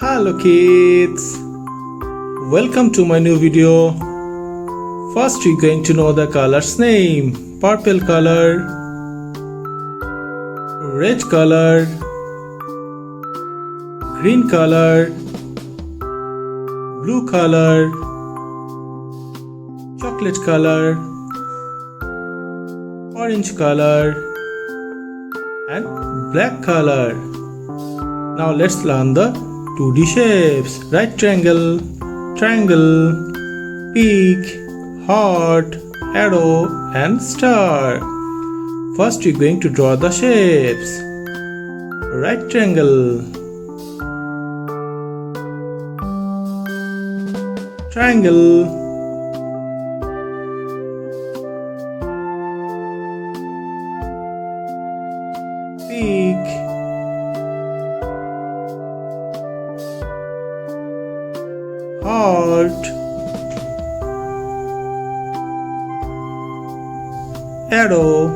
Hello kids, welcome to my new video. First we're going to know the color's name. Purple color, red color, green color, blue color, chocolate color, orange color and black color. Now let's learn the 2D shapes. Right triangle, triangle, peak, heart, arrow and star. First we're going to draw the shapes. Right triangle, triangle, peak, heart, arrow,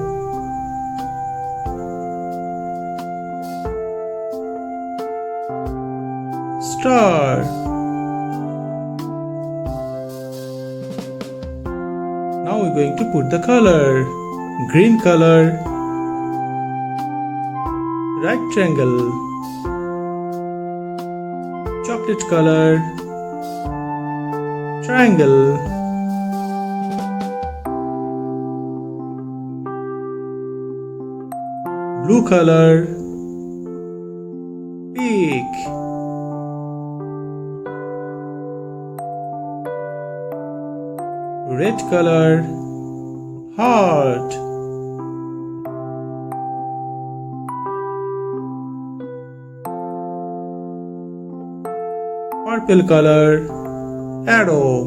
star. Now we're going to put the color. Green color, right triangle, chocolate color, triangle, blue color, peak, red color, heart, purple color, arrow,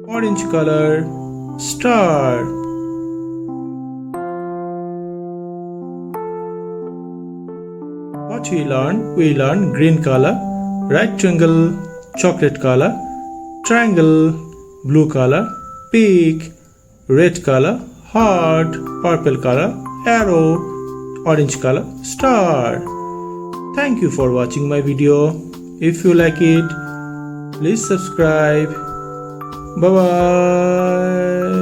orange color, star, what we learned green color, right triangle, chocolate color, triangle, blue color, peak, red color, heart, purple color, arrow, orange color, star. Thank you for watching my video. If you like it, please subscribe. Bye bye.